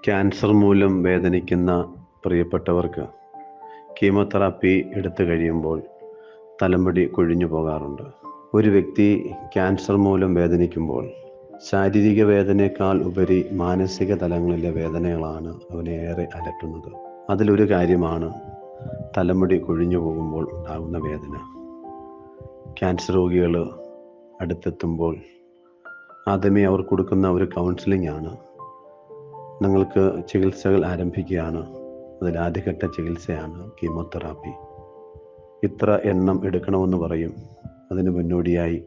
Cancer മൂലം വേദനിക്കുന്ന പ്രിയപ്പെട്ടവർക്ക് കീമോതെറാപ്പി എടുത്തു കഴിയുമ്പോൾ തലമുടി കൊഴിഞ്ഞു പോകാറുണ്ട്. ഒരു വ്യക്തി ക്യാൻസർ മൂലം വേദനിക്കുമ്പോൾ ശാരീരിക വേദനയേക്കാൾ ഉപരി മാനസിക തലങ്ങളിലെ വേദനകളാണ് അവനെ ഏറെ അലട്ടുന്നത്. അതിലൊരു കാര്യമാണ് തലമുടി കൊഴിഞ്ഞു പോകുമ്പോൾ ഉണ്ടാകുന്ന വേദന. ക്യാൻസർ രോഗികൾ അടുത്തെത്തുമ്പോൾ ആദ്യമേ അവർ കൊടുക്കുന്ന ഒരു കൗൺസിലിംഗ് ആണ്. നിങ്ങൾക്ക് ചികിത്സകൾ ആരംഭിക്കുകയാണ്. അതിൽ ആദ്യഘട്ട ചികിത്സയാണ് കീമോതെറാപ്പി. ഇത്ര എണ്ണം എടുക്കണമെന്ന് പറയും. അതിന് മുന്നോടിയായി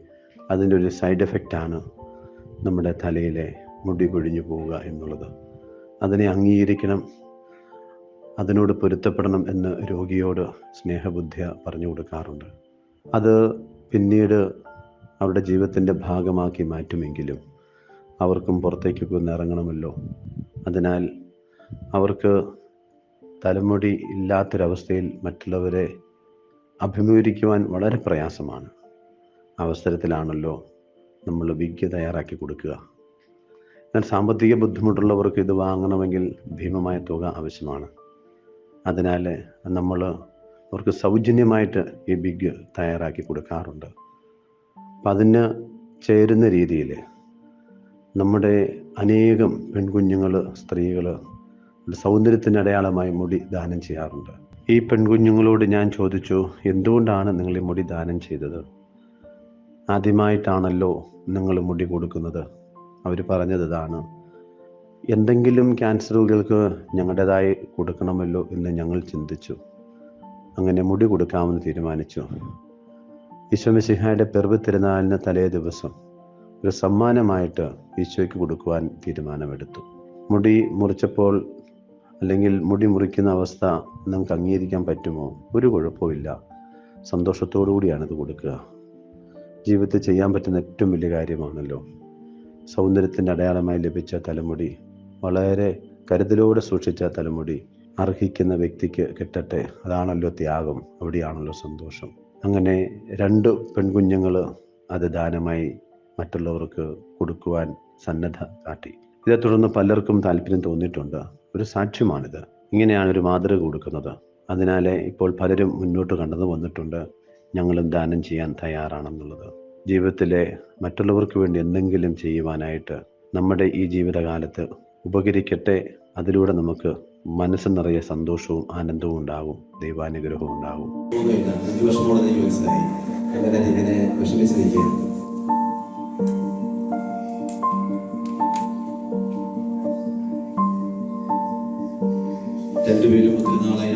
അതിൻ്റെ ഒരു സൈഡ് എഫക്റ്റാണ് നമ്മുടെ തലയിലെ മുടി കൊഴിഞ്ഞു പോവുക എന്നുള്ളത്. അതിനെ അംഗീകരിക്കണം, അതിനോട് പൊരുത്തപ്പെടണം എന്ന് രോഗിയോട് സ്നേഹബുദ്ധിയ പറഞ്ഞു കൊടുക്കാറുണ്ട്. അത് പിന്നീട് അവരുടെ ജീവിതത്തിൻ്റെ ഭാഗമാക്കി മാറ്റുമെങ്കിലും അവർക്കും പുറത്തേക്കൊക്കെ ഒന്ന് ഇറങ്ങണമല്ലോ. അതിനാൽ അവർക്ക് തലമുടി ഇല്ലാത്തൊരവസ്ഥയിൽ മറ്റുള്ളവരെ അഭിമുഖീകരിക്കുവാൻ വളരെ പ്രയാസമാണ്. അവസരത്തിലാണല്ലോ നമ്മൾ വിഗ് തയ്യാറാക്കി കൊടുക്കുക. എന്നാൽ സാമ്പത്തിക ബുദ്ധിമുട്ടുള്ളവർക്ക് ഇത് വാങ്ങണമെങ്കിൽ ഭീമമായ തുക ആവശ്യമാണ്. അതിനാൽ നമ്മൾ അവർക്ക് സൗജന്യമായിട്ട് ഈ വിഗ് തയ്യാറാക്കി കൊടുക്കാറുണ്ട്. അപ്പം അതിന് ചേരുന്ന രീതിയിൽ നമ്മുടെ അനേകം പെൺകുഞ്ഞുങ്ങൾ, സ്ത്രീകൾ സൗന്ദര്യത്തിന് അടയാളമായി മുടി ദാനം ചെയ്യാറുണ്ട്. ഈ പെൺകുഞ്ഞുങ്ങളോട് ഞാൻ ചോദിച്ചു, എന്തുകൊണ്ടാണ് നിങ്ങൾ ഈ മുടി ദാനം ചെയ്തത്? ആദ്യമായിട്ടാണല്ലോ നിങ്ങൾ മുടി കൊടുക്കുന്നത്. അവർ പറഞ്ഞത് ഇതാണ്: എന്തെങ്കിലും ക്യാൻസർ രോഗികൾക്ക് ഞങ്ങളുടേതായി കൊടുക്കണമല്ലോ എന്ന് ഞങ്ങൾ ചിന്തിച്ചു. അങ്ങനെ മുടി കൊടുക്കാമെന്ന് തീരുമാനിച്ചു. ഈശോ മിശിഹായുടെ പിറവി തിരുനാളിന് തലേ ദിവസം ഒരു സമ്മാനമായിട്ട് ഈശോയ്ക്ക് കൊടുക്കുവാൻ തീരുമാനമെടുത്തു. മുടി മുറിച്ചപ്പോൾ, അല്ലെങ്കിൽ മുടി മുറിക്കുന്ന അവസ്ഥ നമുക്ക് അംഗീകരിക്കാൻ പറ്റുമോ? ഒരു കുഴപ്പമില്ല. സന്തോഷത്തോടു കൂടിയാണ് ഇത് കൊടുക്കുക. ജീവിതത്തിൽ ചെയ്യാൻ പറ്റുന്ന ഏറ്റവും വലിയ കാര്യമാണല്ലോ. സൗന്ദര്യത്തിൻ്റെ അടയാളമായി ലഭിച്ച തലമുടി, വളരെ കരുതലോടെ സൂക്ഷിച്ച തലമുടി അർഹിക്കുന്ന വ്യക്തിക്ക് കിട്ടട്ടെ. അതാണല്ലോ ത്യാഗം, അവിടെയാണല്ലോ സന്തോഷം. അങ്ങനെ 2 പെൺകുഞ്ഞുങ്ങൾ അത് ദാനമായി മറ്റുള്ളവർക്ക് കൊടുക്കുവാൻ സന്നദ്ധ കാട്ടി. ഇതേ തുടർന്ന് പലർക്കും താല്പര്യം തോന്നിയിട്ടുണ്ട്. ഒരു സാക്ഷ്യമാണിത്. ഇങ്ങനെയാണ് ഒരു മാതൃക കൊടുക്കുന്നത്. അതിനാൽ ഇപ്പോൾ പലരും മുന്നോട്ട് കടന്നു വന്നിട്ടുണ്ട്, ഞങ്ങളും ദാനം ചെയ്യാൻ തയ്യാറാണെന്നുള്ളത്. ജീവിതത്തിലെ മറ്റുള്ളവർക്ക് വേണ്ടി എന്തെങ്കിലും ചെയ്യുവാനായിട്ട് നമ്മുടെ ഈ ജീവിതകാലത്ത് ഉപകരിക്കട്ടെ. അതിലൂടെ നമുക്ക് മനസ്സ് നിറയെ സന്തോഷവും ആനന്ദവും ഉണ്ടാകും, ദൈവാനുഗ്രഹവും ഉണ്ടാകും. രണ്ടുപേരും ഒത്തിരി നാളായി